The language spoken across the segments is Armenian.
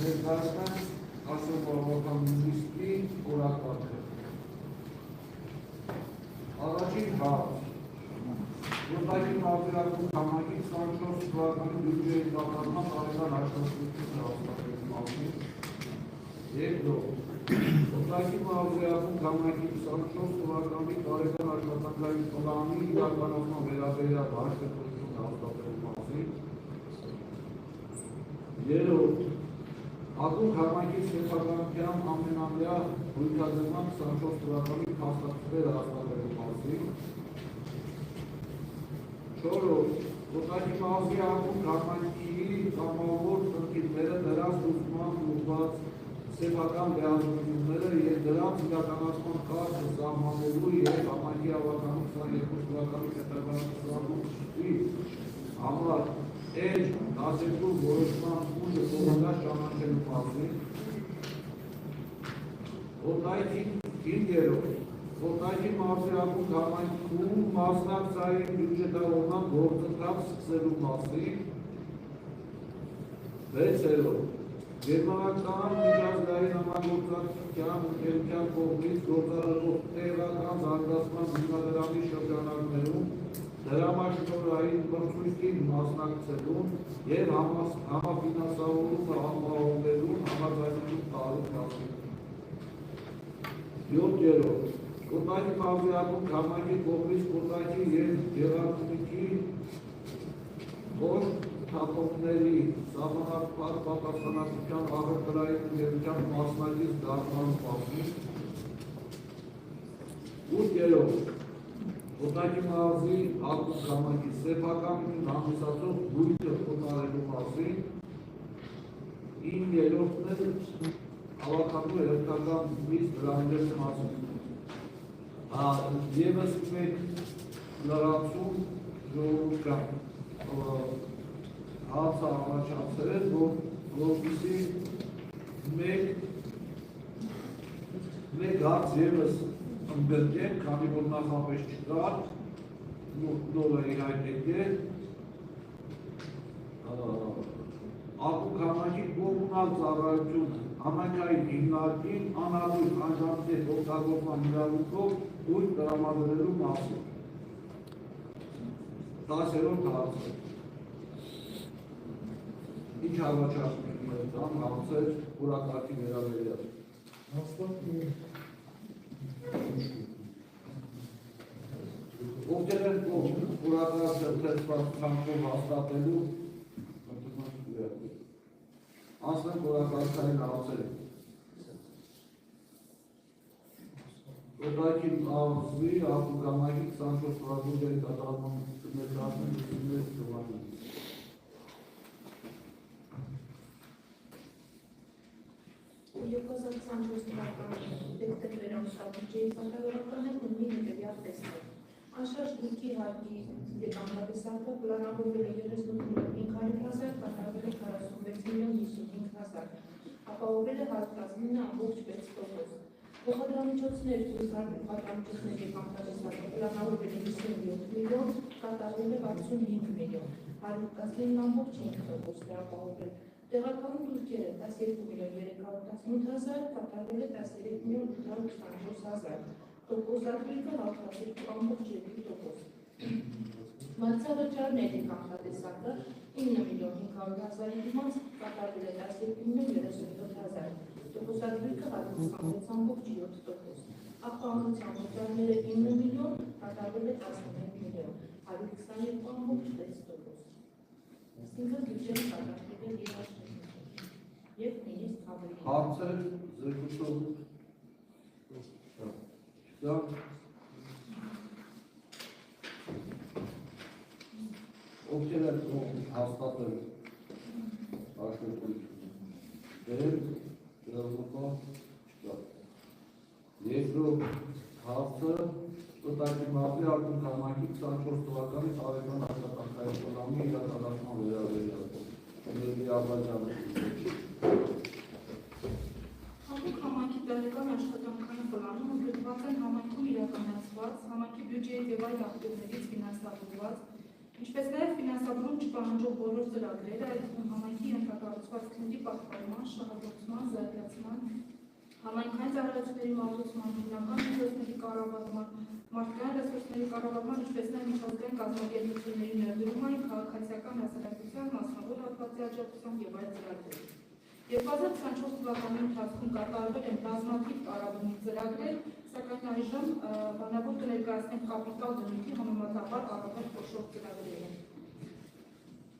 ներկայացնեմ Ասոպարողական նիստի օրակարգը։ Առաջին հարց։ Որտակի մարզերակում համակից 24 թվականի բյուջեի կատարման տարեկան աշխատանքն հաստատելու մասին։ Երկրորդ։ Որտակի մարզերակում համակից 24 թվականի տարեկան աշխատանքային պլանի իրականացման վերաբերյալ հաշվետվություն հաստատելու մասին։ Երրորդ։ Ակումբ համակից սեփականության ամենամյա հույքադրման 24 թվականի փաստաթղթերը հաստատելու մասին։ Չորրորդ, որտակի մարզի ակումբ համայնքի կամավոր խնդիրները, դրանց լուծման ուղղված սեփական լիազորությունները և դրանց իրականացման կարգը սահմանելու և համայնքի ավարտանում 22 թվականի փետրվարի 28-ի համար էջ 12 որոշման ուժը կողմնաց ճանաչելու մասին։ Հինգերորդ, որտակի մարզի ակումբ համայնքում մասնակցային բյուջետավորման գործընթաց սկսելու մասին։ Վեցերորդ, Գերմանական միջազգային համագործակցության ընկերության կողմից գործադրվող տեղական զարգացման հիմնադրամի շրջանակներում դրամաշնորհային մրցույթին մասնակցելուն և համաֆինանսավորումը ապահովելուն համաձայնություն տալու մասին։ Յոթերորդ, որտակի մարզի ակումբ համայնքի կողմից որտակի և գեղարվեստի կոշտ թափոնների սահմանափակ պատասխանատվության աղբյուրային ընկերության մասնակից դառնալու մասին։ Ութերորդ, որտակի մարզի ակումբ համայնքի սեփականություն հանդիսացող բույսը խոտնարելու մասին։ Իններորդն է հավաքելու հերթական բույս դրանների մասին։ Եվս մեկ լրացում ժողովրդական հացը առաջացրել, որպեսզի մեկ հաց ևս ընդգրկեն, քանի որ նախապես չկար, նորը իհայտ եկել, ակումբ համայնքի կոմունալ ծառայությունը համայնքային հիմնարկին անհատույթ անջատների օգտագործման իրավունքով ուրիշ տրամադրելու մասին։ 10-րդ հարցը։ Ինչ առաջարկներ կան հարցեր օրակարգի վերաբերյալ։ Ովքեր են կողմ օրակարգը թերթված ցանկով հաստատելու անցնենք օրակարգային հարցերը։ Որտակի մարզի ակումբ համայնքի 24 թվականի կատարման ներկայացնում թվականի։ Երկուզատ 24 թվականի դեկտեմբեր ամսաբյուջեի կատարողականը ունի հետևյալ տեսքով։ Անշարժ գույքի հարկի դեկամբրատեսակը պլանավորվել է 38,500,000, կատարվել է 46,55,000, ապահովել է 19,6%։ Փոխադրամիջոցներ պատրամիջոցներ դեկամբրատեսակը պլանավորվել է 57 միլիոն, կատարվել է 65 միլիոն, 119,5% ապահովել։ Տեղական դուրքերը 12,318,000, կատարվել է 13,824,000, տոկոսադրույքը 62,2%։ Մատուցավճարներ դեկամբրատեսակը 9,500,000 դիմաց, կատարվել է 12,037,000, տոկոսադրույքը 66,7%։ Աղբանության վճարները 9 միլիոն, կատարվել է 11 միլիոն, 122,6%։ Այսինքն բյուջեն կատարվել է և նույնիսկ ավելի։ Հարցեր զեկուցող ովքեր են հաստատել հաշվետվությունը։ Դեր դրամական չկա։ Երկրորդ հարցը որտակի մարզի ակումբ համայնքի 24 թվականի տարեկան աշխատանքային պլանի իրականացման վերաբերյալ Ադրբեջանը։ Ակումբ համայնքի տարեկան աշխատանքային պլանում ընդգրկված են համայնքում իրականացված, համայնքի բյուջեի և այլ աղբյուրներից ֆինանսավորված, ինչպես ինչպես նաև ֆինանսավորում չպահանջող բոլոր ծրագրերը, այդ համայնքի ենթակառուցված քնդի պահպանման, շահագործման, զարգացման, համայնքային ծառայությունների մատուցման, հիմնական միջոցների կառավարման, մարդկային ռեսուրսների կառավարման, ինչպես նաև միջազգային կազմակերպությունների ներդրումային, քաղաքացիական հասարակության, մասնավոր հատվածի աջակցության եւ այլ ծրագրեր։ 2024 թվականի ընթացքում կատարվել են բազմաթիվ կառավարման ծրագրեր, սակայն այժմ բանավոր կներկայացնենք կապիտալ բնույթի համեմատաբար առավել խոշոր ծրագրերը։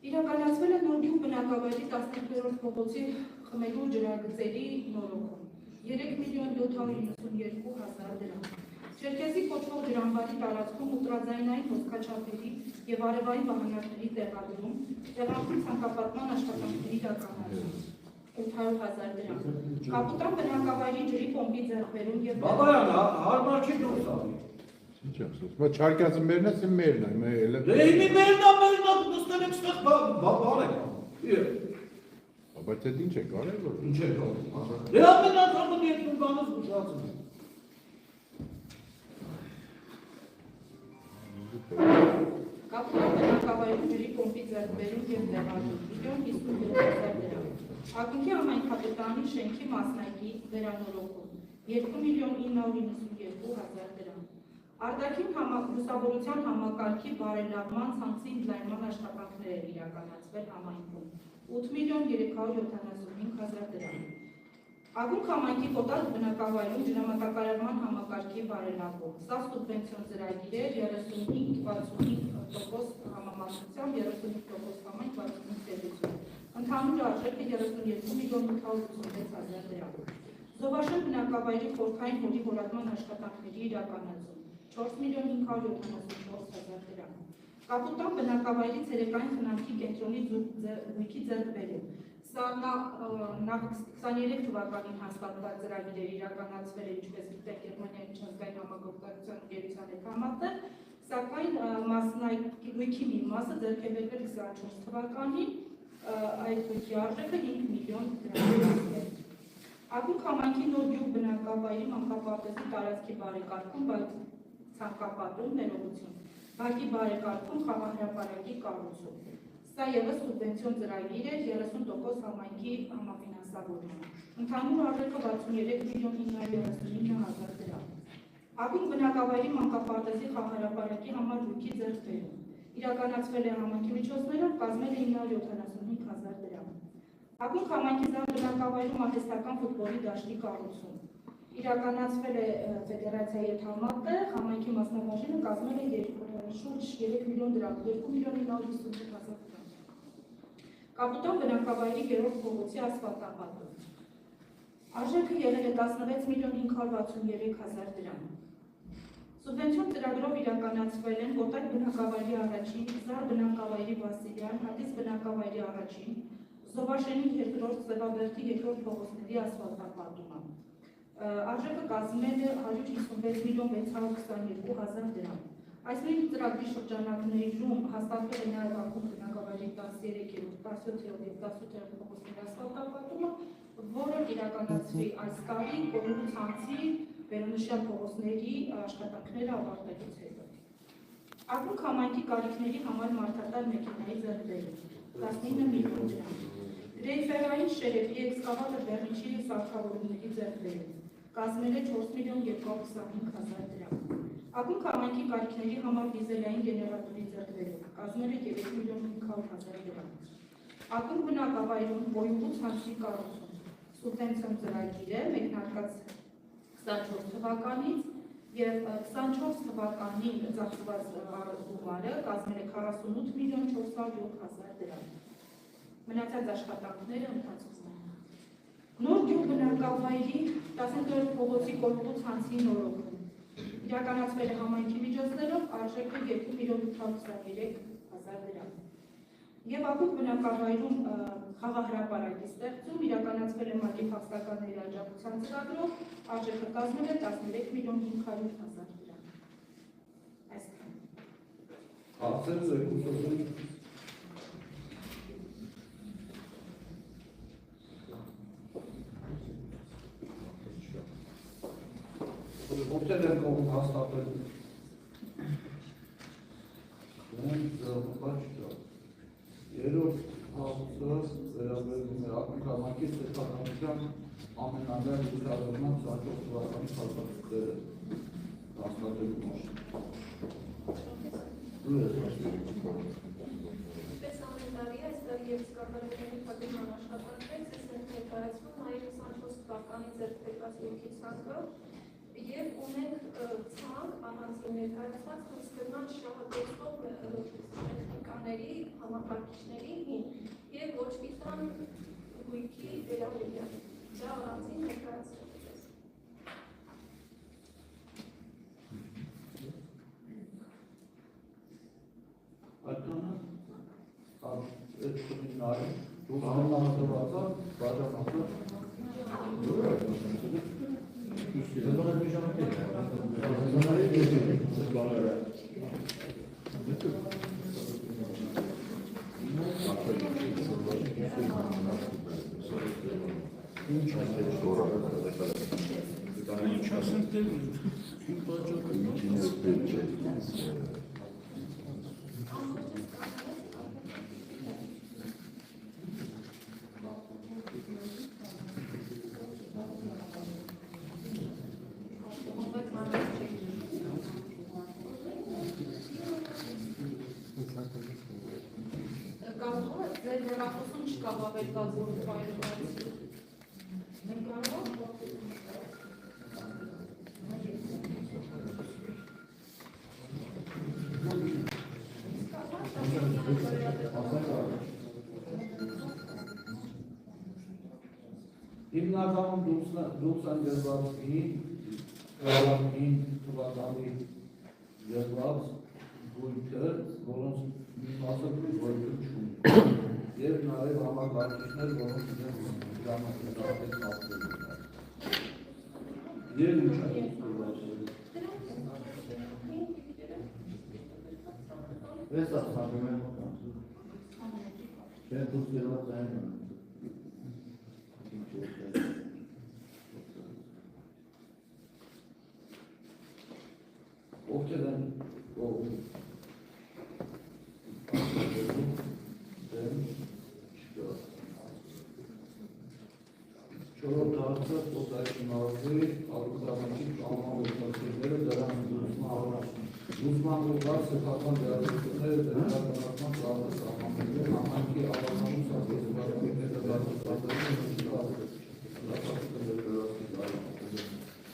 Իրականացվել է Նորգյուղ բնակավայրի 15-րդ փողոցի խմելու ջրագծերի նորոգում 3.792.000 դրամ։ Չերքեզի կոչվող ջրամբարի տարածքում ուլտրաձայնային հոսքաչափերի եւ արևային վահանակների տեղադրում, տեղանքում ցանկապատման աշխատանքների իրականացում 800.000 դրամ։ Կապուտան բնակավայրի ջրի պոմպի ձեռքբերում եւ Բաբայան, հարմար չի դուրս ալի։ Ինչ ասես, բայց չարկածը մերն է, սեմ մերն է, մերն է։ Դե ինի մերն է, նստել եք ստեղ բարեք։ Բայց այդ ինչ է կարել որ։ Ինչ է կարել։ Դե ամեն անգամ երկու բանից ուշացում է։ Կապուտան բնակավայրի ջրի պոմպի ձեռքբերում եւ տեղադրում 1.53.000 դրամ։ Ակունքի համայնքապետարանի շենքի մասնակի վերանորոգում 2.992.000 դրամ։ Արտաքին լուսավորության համակարգի բարելավման ցանցի ընդլայնման աշխատանքներ են իրականացվել համայնքում 8.375.000 դրամ։ Ակունք համայնքի կոտած բնակավայրում ջրամատակարարման համակարգի բարելավում։ Սա սուբվենցիոն ծրագիր է 35-65% համամասնությամբ 35% համայնք 65 տերություն։ Ընդհանուր արժեքը 32.886.000 դրամ։ Զովաշեն բնակավայրի խորքային հորի հորատման աշխատանքների իրականացում 4.574.000 դրամ։ Կապուտան բնակավայրի ցերեկային խնամքի կենտրոնի զույգի ձեռքբերում։ Սա նախ 23 թվականին հաստատված ծրագիրեր իրականացվել է, ինչպես գիտեք, Գերմանիայի միջազգային համագործակցության ընկերության հետ համատեղ, սակայն մասնակի զույգի մի մասը ձեռք է բերվել 24 թվականին, այդ զույգի արժեքը 5 միլիոն դրամ է։ Ակունք համայնքի Նորգյուղ բնակավայրի մանկապարտեզի տարածքի բարեկարգում, բայց ցանկապատում ներողություն, բակի բարեկարգում խաղահրապարակի կառուցում։ Սա ևս սուբվենցիոն ծրագիր է 30% համայնքի համաֆինանսավորման։ Ընդհանուր արժեքը 63.939.000 դրամ։ Ակունք բնակավայրի մանկապարտեզի խաղահրապարակի համար զույգի ձեռքբերում։ Իրականացվել է համայնքի միջոցներով, կազմել է 975.000 դրամ։ Ակունք համայնքի զան բնակավայրում արհեստական ֆուտբոլի դաշտի կառուցում։ Իրականացվել է ֆեդերացիայի հետ համատեղ, համայնքի մասնաբաժինը կազմել է շուրջ 3 միլիոն դրամ, 2.958.000 դրամ։ Կապուտան բնակավայրի 3-րդ փողոցի ասֆալտապատում։ Արժեքը եղել է 16.563.000 դրամ։ Սուբվենցիոն ծրագրով իրականացվել են Կոտայք բնակավայրի առաջին, Զար բնակավայրի Վասիլյան, Հատիս բնակավայրի առաջին, Զովաշենի 2-րդ, Սևաբերդի 2-րդ փողոցների ասֆալտապատումը։ Արժեքը կազմել է 156.622.000 դրամ։ Այս նույն ծրագրի շրջանակներում հաստատվել է նաև ակունք բնակավայրի 13-րդ, 17-րդ եւ 18-րդ փողոցների ասֆալտապատումը, որը իրականացվի այս տարի Կորունու ցանցի վերոնշյալ փողոցների աշխատանքները ավարտելուց հետո։ Ակունք համայնքի կարիքների համար մարդատար մեքենայի ձեռքբերում 19 միլիոն դրամ։ Գրեյֆերային շերեփի էքսկավատոր բեռնիչի սարքավորումների ձեռքբերում կազմել է 4.225.000 դրամ։ Ակունք համայնքի կարիքների համար դիզելային գեներատորի ձեռքբերում կազմել է 3.500.000 դրամ։ Ակունք բնակավայրում բոյուղու ցանցի կառուցում սուբվենցիոն ծրագիր է մեկնարկած 24 թվականից եւ 24 թվականին ծախսված գումարը կազմել է 48.407.000 դրամ։ Մնացած աշխատանքները ընթացքում են։ Նորգյուղ բնակավայրի 15-րդ փողոցի կոյուղու ցանցի նորոգում իրականացվել է համայնքի միջոցներով, արժեքը 2.823.000 դրամ։ Եվ ակունք բնակավայրում խաղահրապարակի ստեղծում իրականացվել է մատի փախստականների աջակցության ծրագրով, արժեքը կազմել է 13.500.000 դրամ։ Այսքան։ Հարցեր Որտեղ են կողմ հաստատել։ համակարգի սեփականության ամենալավ լուսավորման 24 թվականի փաստաթղթերը հաստատելու մասին։ Պես ամեն տարի այս տարի և սկավարների պատիման աշխատանքից ես ներկայացնում նաև 24 թվականի ձեռքբերված յոքի ցանկը և ունենք ցանկ առանձին ներկայացված հսկման շահագործող տեխնիկաների, համակարգիչների և ոչ մի տան գույքի վերաբերյալ։ Դա առանձին ներկայացնում է։ Այդքանը այդ խմինդարը դուք անհամատվացա, բաժանացա Ձեր հեռախոսում չկա հավելված որ ֆայլը բացի։ Հիմնականում դուրս են գրված 9 թվականի գրված գույքը, որոնց մի մասը գույքը չունի, և նաև համակարգիչներ, որոնց իրենց դրամատիկապես հաստատել են։ Եվ ինչ է գրված։ Ես ասանում եմ, չէ դուրս գրված այն է։ Ովքեր են չորրորդ հարցը օտարի մարզի ալուկրամակի կամավորությունները դրանց լուծման ուղղված սեփական դերակատարությունները դերակատարական ծավալը սահմանելու համայնքի ավանդույթ սահմանելու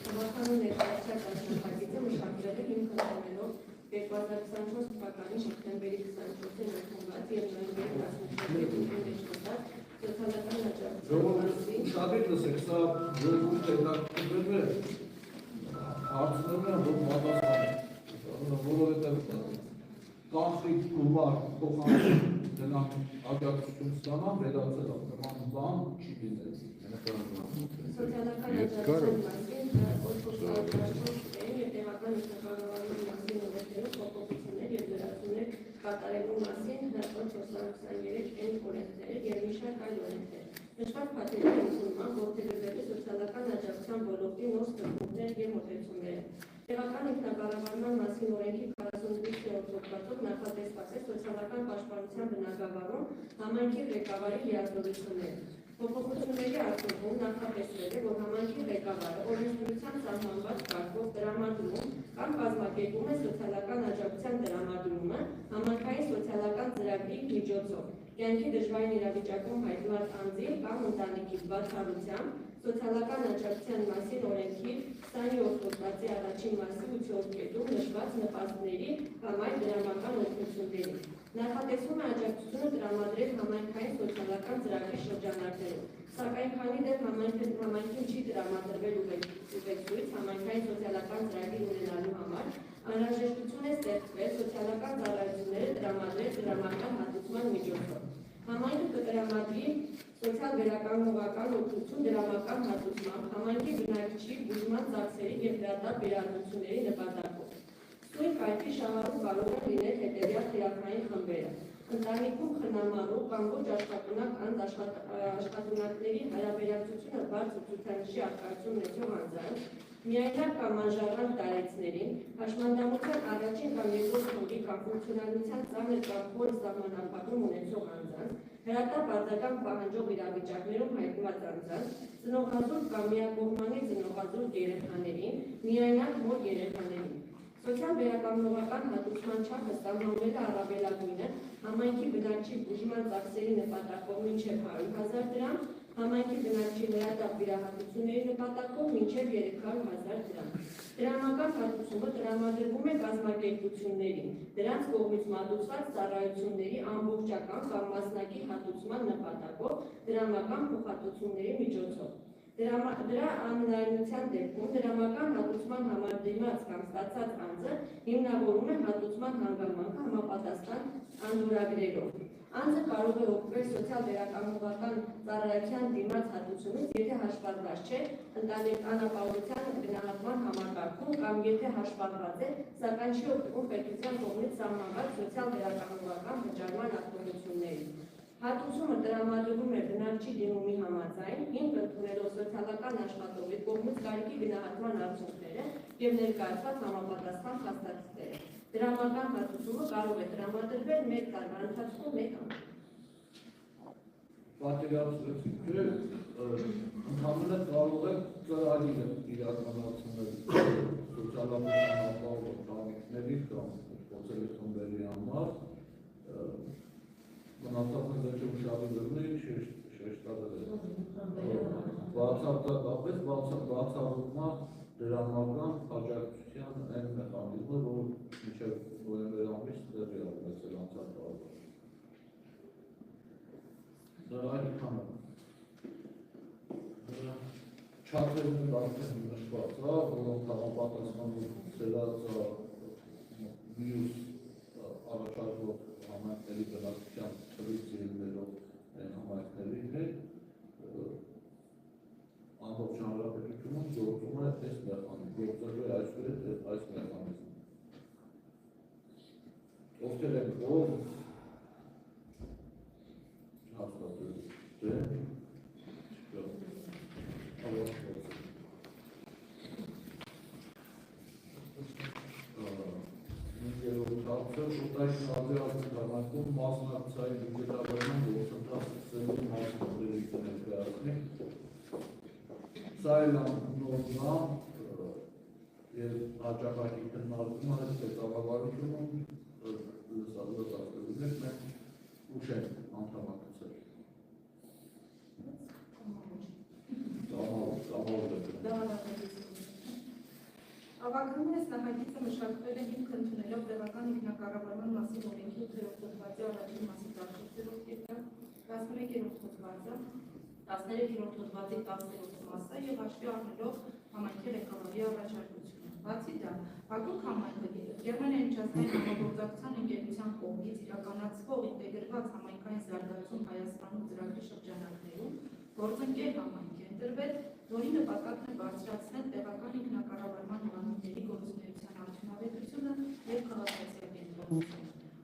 Հավաքանու ներկայացած աշխատանքից մշակվել է հիմք ընդունելով 2024 թվականի հոկտեմբերի 24-ին ընդունված և նոյեմբերի 14-ին ընդունված սոցիալական աջակցության Շատեր լսեք, սա ժողովուրդ հետաքրքրվել է հարցներն են, որ պատասխան որովհետև կանխիկ գումար փոխանցում դրանք աջակցություն ստանան, վերացել նման բան չի լինել։ Սոցիալական աջակցության մասին օգտագործողների և տեղական ինքնակառավարման մասին ուղղություններով փոփոխություններ և լրացումներ կատարելու մասին 423 օրենքներ և մի շարք այլ օրենքներ։ Նշված փաստերի ընդունման ողջերվել է սոցիալական աջակցության ոլորտի նոր սկզբունքներ և մոտեցումները։ Տեղական ինքնակառավարման մասին օրենքի 48-րդ հոդվածով նախատեսված է սոցիալական պաշտպանության բնագավառում համայնքի ղեկավարի լիազորությունները։ Փոփոխությունների արդյունքում նախատեսվել է, որ համայնքի ղեկավարը օրենսդրությամբ սահմանված կարգով տրամադրում կամ կազմակերպում է սոցիալական աջակցության տրամադրումը համայնքային սոցիալական ծրագրի միջոցով, կյանքի դժվարին իրավիճակում հայտնված անձի կամ ընտանիքի բացառությամբ սոցիալական աջակցության մասին օրենքի 27 հոդվածի առաջին մասի 8-րդ կետում նշված նպաստների կամ այլ դրամական օգնությունների։ Նախատեսվում է աջակցությունը տրամադրել համայնքային սոցիալական ծրագրի շրջանակներում, սակայն քանի դեռ համայնքին չի տրամադրվել ուղեկցույց համայնքային սոցիալական ծրագիր ունենալու համար, անհրաժեշտություն է ստեղծվել սոցիալական ծառայությունները տրամադրել դրամական հատուցման միջոցով։ Համայնքը կտրամադրի սոցիալ-վերականգնողական օգնություն դրամական հատուցմամբ համայնքի բնակչի բուժման ծախսերի և դատարկ վերահսկողությունների նպատակով։ Սույն կայքի շահառու կարող են լինել հետևյալ թիրախային խմբերը։ Ընտանիքում խնամառու կամ ոչ աշխատունակ անձ աշխատունակների հարաբերակցությունը բարձր ցուցանիշի առկայություն ունեցող անձանց, միայնակ կամ անժառանգ տարեցներին, հաշմանդամության առաջին կամ երկրորդ խմբի կամ ֆունկցիոնալության ծանր կամ խոր սահմանափակում ունեցող անձանց, հրատապ արձագանք պահանջող իրավիճակներում հայտնված կրած անձանց, ծնողազուրկ կամ միակողմանի ծնողազուրկ երեխաներին, միայնակ մոր երեխաներին։ Սոցիալ-վերականգնողական հատուցման չափը ստանալու առավելագույնը համայնքի բնակչի բուժման ծախսերի նպատակով մինչև 100,000 դրամ, համայնքի բնակչի լրատապ վիրահատությունների նպատակով մինչև 300,000 դրամ։ Դրամական հատուցումը տրամադրվում է կազմակերպություններին, դրանց կողմից մատուցված ծառայությունների ամբողջական կամ մասնակի հատուցման նպատակով դրամական փոխհատուցումների միջոցով։ Դրա անհնարինության դեպքում դրամական հատուցման համաձայնված կամ ստացած անձը հիմնավորում է հատուցման հանգամանքը համապատասխան անդորագրերով։ Անձը կարող է օգտվել սոցիալ-վերականգնողական ծառայության դիմաց հատուցումից, եթե հաշվառված չէ անապահովության գնահատման համակարգում կամ եթե հաշվառված է, սակայն չի օգտվում պետության կողմից սահմանված սոցիալ-վերականգնողական վճարման արտոնություններից։ Հատուցումը տրամադրվում է բնակչի դիմումի համաձայն, հիմք ընդունելով սոցիալական աշխատողի կողմից կարիքի գնահատման արդյունքները և ներկայացված համապատասխան փաստաթղթերը։ Դրամական հատուցումը կարող է տրամադրվել 1 տարվա ընթացքում 1 ամիս։ Պատկերացրեցիք, թե ընդհանրապես կարող է ծրագիրը իրականացնել սոցիալական ապահովությունների կամ սոցիալի խմբերի համար, մնացածը ձեր ուշադրությունների շեշտադրել։ Բացարձակապես բացառումա դրամական աջակցության այն մեխանիզմը, որ մինչև նոյեմբեր ամիս տեղի ունեցել անցած տարվա։ Դրա քանը չափերն արդեն նշված է, որոնք համապատասխանում ծրած մյուս առաջարկող համայնքների բնակչության թվից ելնելով այն համայնքների հետ ամբողջ հանրապետությունում գործում է այս մեխանիզմը, գործելու է այս մեխանիզմը։ Ովքեր են ով հաստատել դե շուտային ազգայնացում մասնակցային բյուջետավորման գործընթացը սկսելու մասնակցների ներկայացնի։ Սա էլ նորմա և հաճախակի քննարկումը պետավարությունում լսածություններ մենք ուշ են անդամակցել։ Ավագանունես նախագիծը մշակվել է հիմք ընդունելով տեղական ինքնակառավարման մասին օրենքի 8-րդ հոդվածի առաջին մասի 14-րդ կետը, 11-րդ հոդվածը, 13-րդ հոդվածի 10-րդ մասը և հաշվի առնելով համայնքի ղեկավարի առաջարկությունը։ Բացի դա, Հակոբ համայնքը Գերմանիայի միջազգային համագործակցության ընկերության կողմից իրականացվող ինտեգրված համայնքային զարգացում Հայաստանում ծրագրի շրջանակներում գործընկեր համայնք է ընտրվել, որի նպատակն է բարձրացնել տեղական ինքնակառավարման օրենքների գործունեության արդյունավետությունը և քաղաքացիական։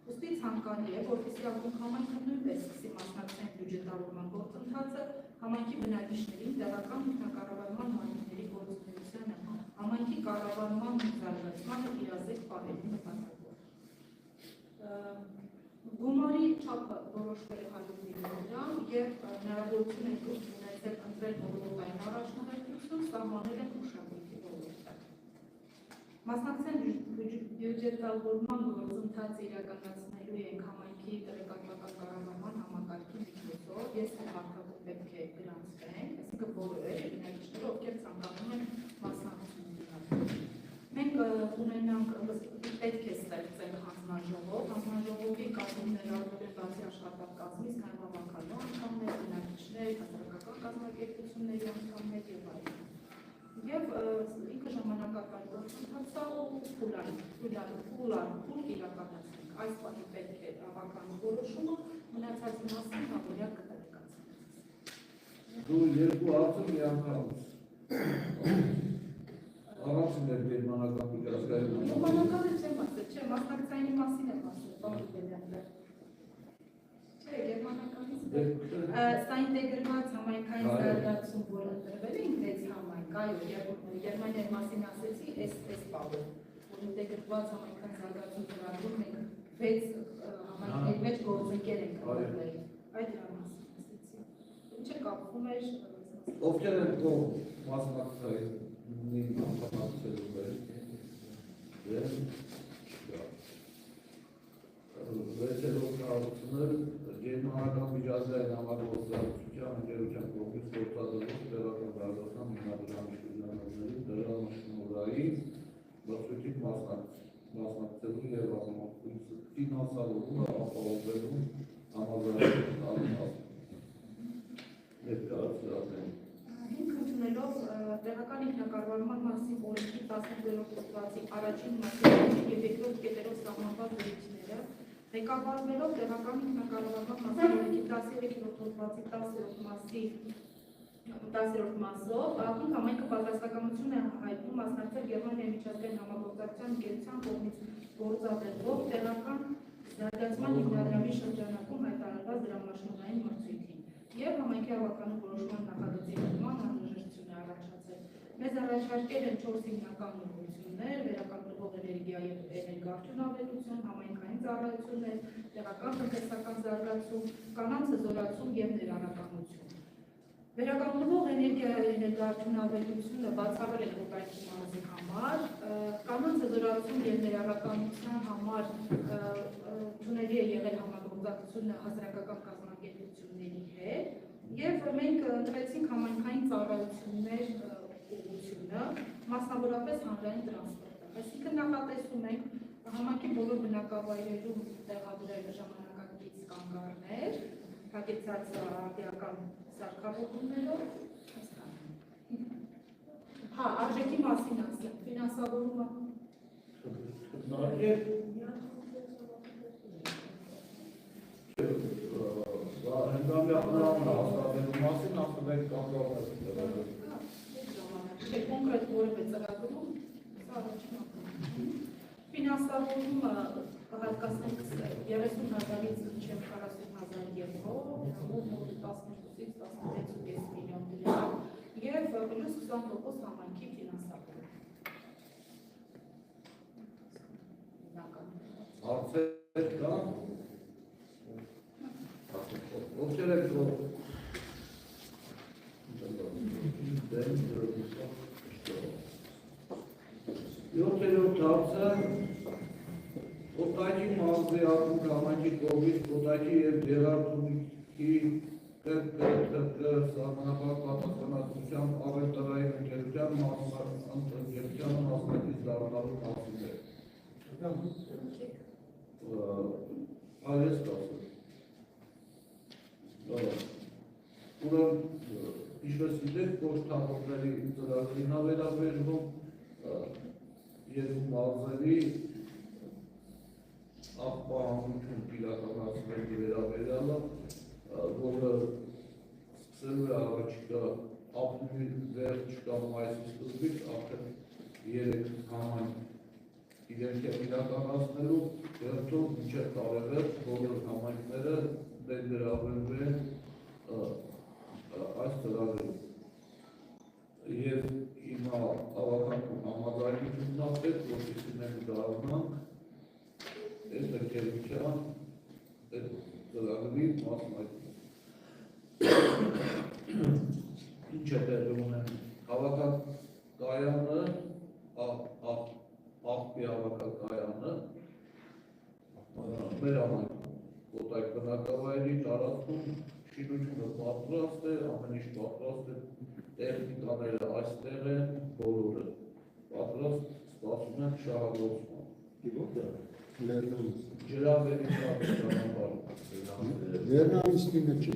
Ուստի ցանկալի է, որպեսզի ակումբ համայնքը նույնպես սկսի մասնակցել բյուջետավորման գործընթացը համայնքի բնակիչներին տեղական ինքնակառավարման օրենքների գործունեությանը, համայնքի կառավարման զարգացմանը իրազեկ պահելու նպատակով։ Գումարի չափը որոշվել է 100 միլիոն դրամ և հնարավորություն է ունեցել ընտրել ոլորտային առաջնահերթություն, սահմանել են մշակույթի ոլորտը։ Մասնակցության բյուջետավորման գործընթացը իրականացնելու ենք համայնքի տեղեկատվական կառավարման համակարգի միջոցով, ես հարկավոր պետք է գրանցվենք, այսինքն բոլորը բնակիչները, ովքեր ցանկանում են մասնակցություն ունենալ։ Մենք ունենանք պետք է ստեղծել հանձնաժողովի կազմումներ առնելու բացի աշխատակազմից, նաև հավաքալու անդամներ, բնակիչներ, հասարակական կազմակերպությունների անդամներ և այլն։ Եվ ինքը ժամանակակար գործընթաց է ու փուլ իրականացնենք։ Այս բանի պետք է հավաքալու որոշումը մնացածի մասին հավելյալ կտեղեկացնենք։ Դու երկու հարցը միանգամից առանցին էր գերմանական միջազգային Գերմանականը չեմ ասել, չէ, մասնակցայինի մասին եմ ասել, չէ, գերմանականից սա ինտեգրված համայնքային զարգացում, որ ընտրվել է ինքնից համայնք, այո, Գերմանիայի մասին ասեցի, այս բաղը, որ ինտեգրված համայնքային զարգացում ծրագրում ենք 6 համայնքների մեջ գործընկեր ենք ընտրվել, այդ դրա մասին ասեցի, չէ կապվում էր Ովքեր են կողմ մասնակցային անդամակցելու դեմ վեցերով կառուցումներ գերմանական միջազգային համագործակցության ընկերության կողմից գործադրվող տեղական զարգացման հիմնադրամի շրջանակների դրամաշնորհային մրցույթին մասնակցելու և ֆինանսավորումը ապահովելու համաձայնագրի ներկայացրել։ Հիմք ընդունելով տեղական ինքնակառավարման մասին օրենքի 12-րդ հոդվածի առաջին մասի և երկրորդ կետերով սահմանված վերությունները, ղեկավարվելով տեղական ինքնակառավարման մասին օրենքի 13-րդ հոդվածի 10-րդ մասով, ակին համայնքը պատրաստակամություն է հայտնում մասնակցել Գերմանիայի միջազգային համագործակցության ընկերության կողմից գործադրվող տեղական զարգացման հիմնադրամի շրջանակում հայտարարված դրամաշնորհային մրցույթին և համայնքի հավաքանու որոշման նախագծի նման անհրաժեշտություն է առաջացել։ Մեզ առաջարկել են 4 հիմնական ուղղություններ՝ վերականգնվող էներգիա և էներգոարդյունավետություն, համայնքային ծառայություններ, տեղական տնտեսական զարգացում, կանանց հզորացում և ներառականություն։ Վերականգնվող էներգիա և էներգոարդյունավետությունը բացառել է հողային մարզի համար, կանանց հզորացում և ներառականության համար ծունելի է եղել համագործակցությունը հասարակական կազմակերպությունների հետ և մենք ընտրեցինք համայնքային ծառայություններ ուղղությունը, մասնավորապես հանրային տրանսպորտը։ Այսինքն նախատեսում ենք համայնքի բոլոր բնակավայրերում տեղադրել ժամանակակից կանգառներ, հագեցած արդիական սարքավորումներով։ Հա, արժեքի մասին ասեմ, ֆինանսավորումը։ Հնդամի անդրամն հաստատելու մասին ասում ենք կանգառներ։ Կոնկրետ որևէ ծրագրում, սա առաջին անգամ։ Ֆինանսավորումը կհատկացնենք 30,000-ից մինչև 40,000 եվրո, 12-ից 16,5 միլիոն դրամ և պլյուս 20% համայնքի ֆինանսավորում։ Հարցեր կան։ Ովքեր եք Յոթերորդ հարցը Կոտայքի մարզի ակումբ համայնքի կողմից Կոտայքի և Գեղարդունիքի սահմանափակ պատասխանատվությամբ առևտրային ընկերության մասնակից դառնալու մասին է։ Այս կասը։ Ուրեմն, ինչպես գիտեք, փոստահարների ծրագրին վերաբերվում երկու մարզերի աղբահանություն իրականացնելու վերաբերյալը, որը սկսելու է առաջիկա ապրիլի վերջ կամ մայիսի սկզբից արդեն 3 համայնք իրենք են իրականացնելու, երբով մինչև տարեվերջ բոլոր համայնքները ներգրավելու են այս ծրագրում։ Եվ հիմա ավականքում համաձայնությունն ապրեց, որպեսզի մենք դառնանք այս ընկերության ծրագրի մասնակից։ Ինչ է տեղի ունենում։ Հավաքական կայանը, աղբի հավաքական կայանը մեր համայնքում Կոտայք բնակավայրի տարածքում շինությունը պատրաստ է, ամեն ինչ պատրաստ է, տեխնիկաները այստեղ են, բոլորը պատրաստ սպասում են շահագործման։ Ջրավերի ճանապարհ։ Լեռնանիստինը չի։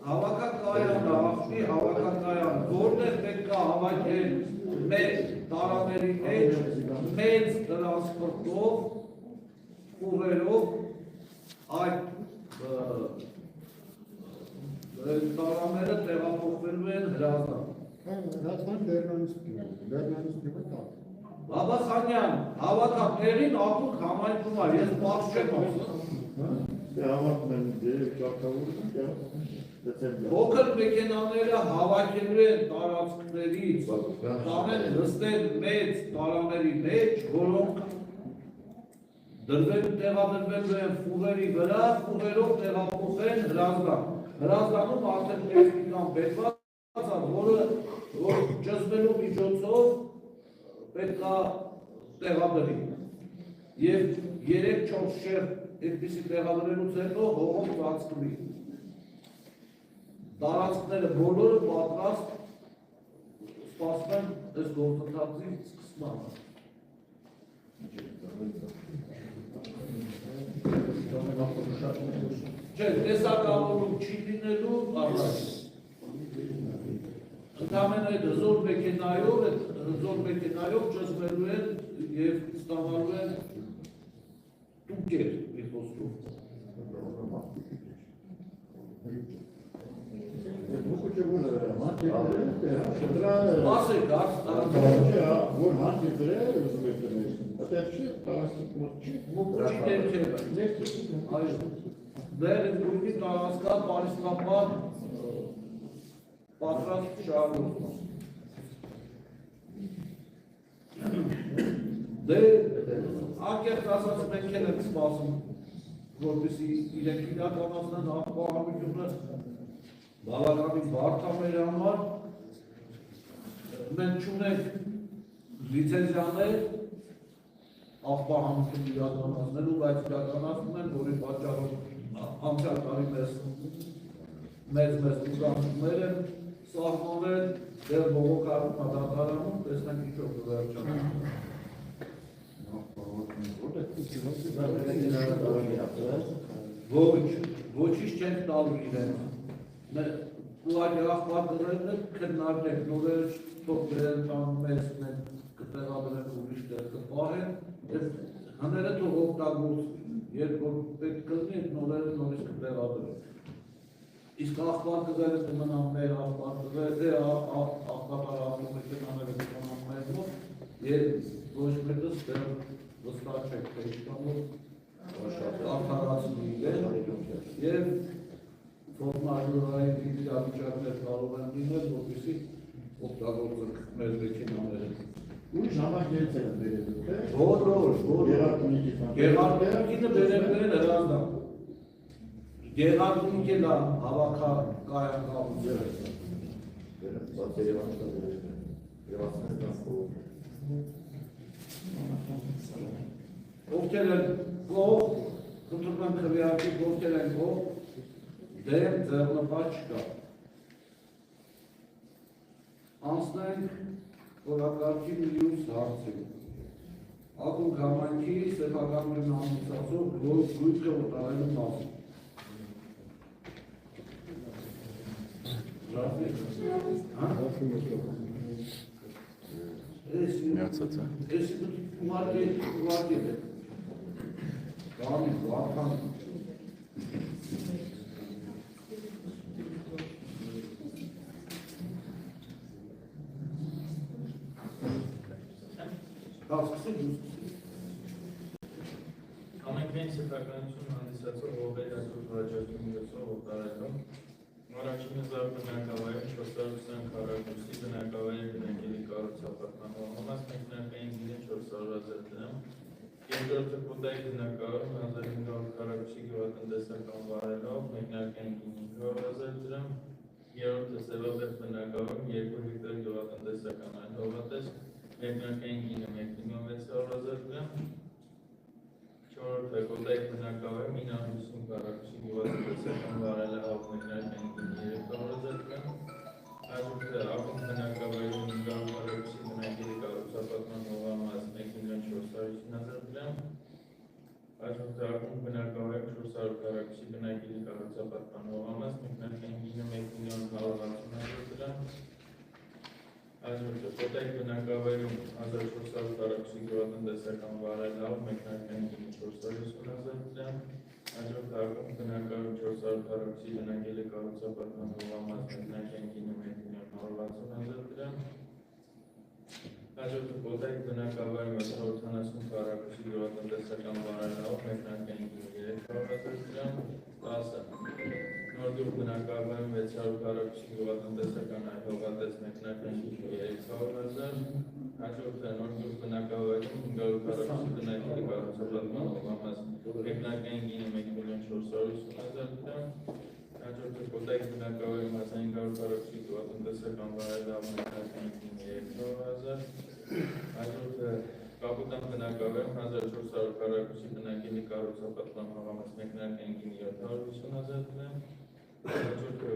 Հավաքական կայանը, աղբի հավաքական կայանը, որտեղ պետք է հավաքել մեր տարաների մեջ մեծ տրանսպորտով, ուղերով այդ տարաները տեղափոխվելու են Հրազդան։ Հրազդան Լեռնանիստինը կա։ Բաբասանյան, հավաքակներին ակունք համայնքում է, ես բաց չեմ ասում։ Փոքր մեքենաները հավաքելու են տարածքներից, տանեն նստեն մեծ տարաների մեջ, որոնք տեղադրվելու են ֆուրերի վրա, ֆուրերով տեղափոխեն Հրազդան։ Հրազդանում արդեն տեխնիկան բերված է, որը ճզմելու միջոցով պետք է տեղադրի։ Եվ 3-4 շերտ այդպիսի տեղադրելուց հետո հողով ծածկվի։ Տարածքները բոլորը պատրաստ սպասում են այս գործընթացի սկսմանը։ Չէ, տեսակավորում չի լինելու առաջ։ Ընդամենը այդ հզոր մեքենայով ճզմելու են և ստանալու են տուկեր մի խոսքով։ Ասեք, որ հանդիպրել ուզում եք դնել, այդեղ չի, մուկուչի դերքերը։ Դեր գույնի տարածքա պարիսկապար պատրաստ շարունակում։ Դե ակերտ ասած մենք են սպասում, որպեսի իրենք իրականացնեն աղբահանությունը բավականին բարդ է մեր համար, մենք չունենք լիցենզիաներ աղբահանություն իրականացնելու, բայց իրականացնում են, որի պատճառով անցյալ տարի մեծ ուզանություններ են սահմանել, դեռ բողոքարկում դատարանում, տեսնենք ինչով կվերջանա։ Ոչինչ չենք տալու իրենց։ Ուղղակի աղբակները քննարկենք, նորերը չթողնեն տան մեզ կտեղադրեն ուրիշ տեղ կպահեն, հները թող օգտագործվի, երբ որ պետք կլինի, այդ նորերը նորից կտեղադրեն։ Իսկ աղբակները կմնան մեր աղբակար ավտոմեքենաները կմնան մեր մոտ, և ոչ մեկս դեռ վստահ չեք, թե ինչքանով արդարացնի և ֆորմաժորային իրավիճակներ կարող են լինել, որպեսզի օգտագործենք մեր մեքենաները։ ուրիշ համակերպ են բերել, թե՞։ Բոլոր, Գեղարդունիքինը բերել Հրազդան։ Գեղարդունիք էլ հավաքակայան կառուցել։ Ովքեր են կող, խնդրում եմ քվեարկի, ովքեր են կող, դեմ ձեռնպատ չկա։ Անցնենք օրակարգի մյուս հարցին։ Ակումբ համայնքի սեփականորեն ամուսացող գույքը օտարելու մասին։ Միացած է։ Ես ուղարկի է։ Բանի, վարքան։ Համայնքային սեփականություն հանդիսացող հողերի հաջորդում գծող օտարերում առաջինը զարգ բնակավայրում 420 քառակուսի բնակավայրի բնակելի կառուցապատման հողամաս մեկնարկային գինը 400,000 դրամ, երկրորդը կոտայի բնակավայրում 1500 քառակուսի գյուղատնտեսական վայրերով մեկնարկային գինը 500,000 դրամ, երրորդը Սևաբերդ բնակավայրում 2 հեկտար գյուղատնտեսական այլ հողատես մեկնարկային գինը 1,600,000 դրամ, չորրորդը կոտայի բնակավայրում 950 քառակուսի գյուղատնտեսական վայրերով մեկնարկային գինը 300,000 դրամ, հաջորդը ակումբ բնակավայրում 500 քառակուսի բնակելի կառուցապատման հողամաս 1,450,000 դրամ, հաջորդը ակումբ բնակավայրում 400 քառակուսի բնակելի կառուցապատման հողամաս մեկնարկային գինը 1,160,000 դրամ, հաջորդը կոտայի բնակավայրում 1400 քառակուսի գյուղատնտեսական վայրերով մեկնարկային գինը 450,000 դրամ, հաջորդը ակումբ բնակավայրում 400 քառակուսի բնակելի կառուցապատման հողամաս մեկնարկային գինը 1,160,000 դրամ, հաջորդը կոտայի բնակավայրում 770 քառակուսի գյուղատնտեսական վայրերով մեկնարկային գինը 300,000 դրամ, 10 Նորգյուղ բնակավայրում 600 քառակուսի գյուղատնտեսական այլհողատես մեկնարկների 300,000, հաջորդը Նորգյուղ բնակավայրում 500 քառակուսի բնակելի կառուցապատման հողամաս մեկնարկային գինը 1,450,000 դրամ, հաջորդը Կոտայք բնակավայրում 1500 քառակուսի գյուղատնտեսական վայրահող մեկնարկային գինը 300,000, հաջորդը Կապուտան բնակավայրում 1400 քառակուսի բնակելի կառուցապատման հողամաս մեկնարկային գինը 750,000 դրամ, հաջորդը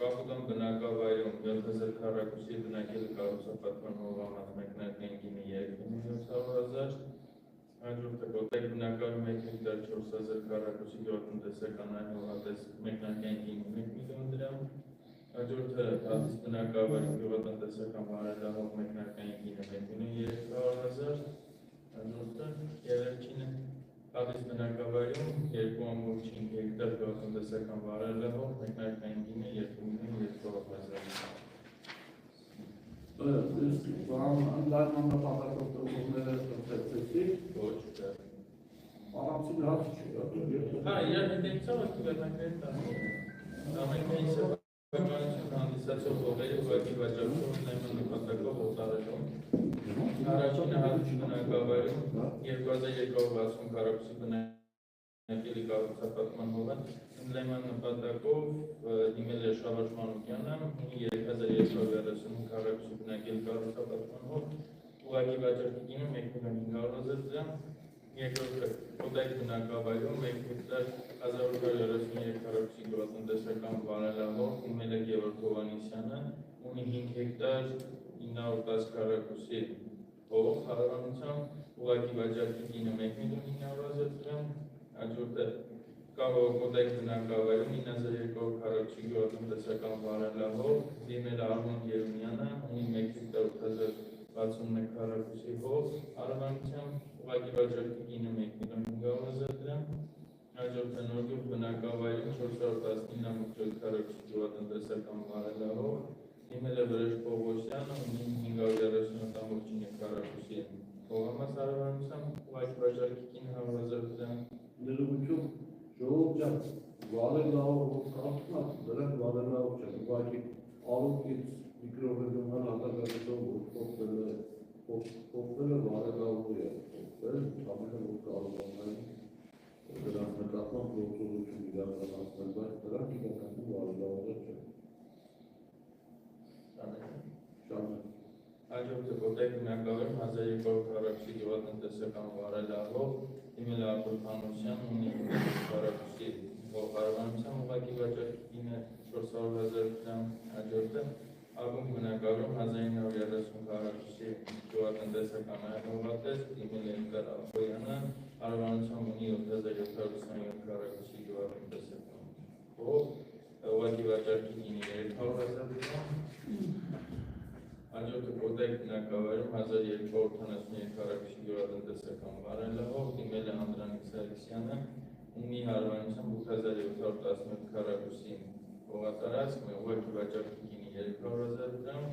Կապուտան բնակավայրում 7000 քառակուսի բնակելի կառուցապատման հողամաս մեկնարկային գինը 3,700,000, հաջորդը Կոտայք բնակավայրում 1 հեկտար 4000 քառակուսի գյուղատնտեսական այլհողատես մեկնարկային գինը 1 միլիոն դրամ, հաջորդը Հատիս բնակավայրում գյուղատնտեսական վայրահող մեկնարկային գինը 1,300,000, հաջորդը Երևանին Հատիս բնակավայրում 2,5 հեկտար գյուղատնտեսական վայրահող մեկնարկային գինը 2,200,000։ Ընդլայնման նպատակով տրվողները տրվեցեցի, Ոչ, առանցին հարց չի, հա, իրար հետևիցով ակտիվետանքների տանք ամենքային սեփականություն հանդիսացող հողերի ուղղակի վաճառքով ընդլայնման նպատակով օտարելում առաջինը Հատիս բնակավայրում 2260 քառակուսի բնակելի կառուցապատման հողը ընդլայնման նպատակով դիմել է Շավարժ Մանուկյանը 3230 քառակուսի բնակելի կառուցապատման հող ուղղակի վաճառքի գինը 1,500,000 դրամ, երկրորդը Կոտայք բնակավայրում 1 հեկտար 1833 քառակուսի գյուղատնտեսական վայրահող դիմել է Գևորգ Հովհաննիսյանը, ունի 5 հեկտար 910 քառակուսի հող, հարևանությամբ ուղղակի վաճառքի գինը 1,900,000 դրամ, հաջորդը Կոտայք բնակավայրում 9200 քառակուսի գյուղատնտեսական վայրահող դիմել է Արմոն Երունյանը, ունի 1 հեկտար 8061 քառակուսի հող, հարևանությամբ ուղղակի վաճառքի գինը 1,500,000 դրամ, հաջորդը Նորգյուղ բնակավայրում 419 քառակուսի գյուղատնտեսական վայրահող դիմել է Վրեժ Պողոսյանը, ունի 537 քառակուսի հողամաս, հարևանությամբ ուղղակի վաճառքի գինը 100,000 դրամ։ ներողություն, ժողովուրդ ջան, վարելահող կարծում դրանք վարելահող չեն, ուղղակի արուկից միկրոռեգիոնալ հատակագծով փոխվել է վարելահողի է, ամենը որ կարող անային դրանք նկատմամբ գործողություն իրականացնել, բայց դրանք իրականում վարելահողեր չեն։ Հաջորդը Կոտայք բնակավայրում 1200 քառակուսի գյուղատնտեսական վայրահող դիմել է Արտուր Փանոսյան, ունի 5 քառակուսի հող, հարևանությամբ ուղղակի վաճառքի գինը 400,000 դրամ, հաջորդը Ագուն բնակավայրում 1930 քառակուսի գյուղատնտեսական այլհողատես դիմել է Նիկար Ախոյանը, հարևանությամբ ունի 7727 քառակուսի գյուղատնտեսական հող, ուղղակի վաճառքի գինը 300,000 դրամ, հաջորդը Կոտայք բնակավայրում 1283 քառակուսի գյուղատնտեսական վայրահող դիմել է Անդրանիկ Սարգսյանը, ունի հարևանությամբ 8711 քառակուսի հողատարածք, ուղղակի վաճառքի գինը 300,000 դրամ,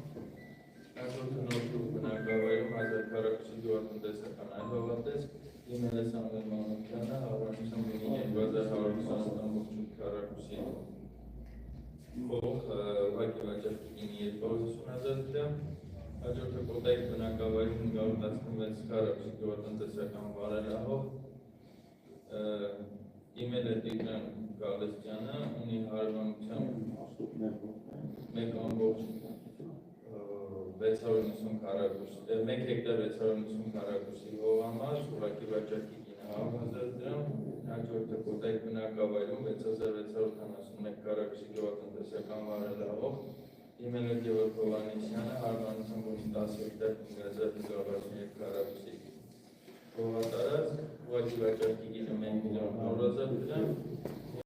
հաջորդը Նորգյուղ բնակավայրում 1000 քառակուսի գյուղատնտեսական այլհողատես դիմել է Սամվել Մանուկյանը, հարևանությամբ ունի 2128 քառակուսի հող, ուղղակի վաճառքի գինը 250,000 դրամ, հաջորդը Կոտայք բնակավայրում 516 քառակուսի գյուղատնտեսական վայրահող դիմել է Տիգրան Գալստյանը, ունի հարևանությամբ 1 հեկտար 690 քառակուսի հողամաս, ուղղակի վաճառքի գինը 100,000 դրամ, հաջորդը Կոտայք բնակավայրում 6671 քառակուսի գյուղատնտեսական վայրահող դիմել է Գևորգ Հովհաննիսյանը, հարևանությամբ ունի 10 հեկտար 5563 քառակուսի հողատարածք, ուղղակի վաճառքի գինը 1,100,000 դրամ,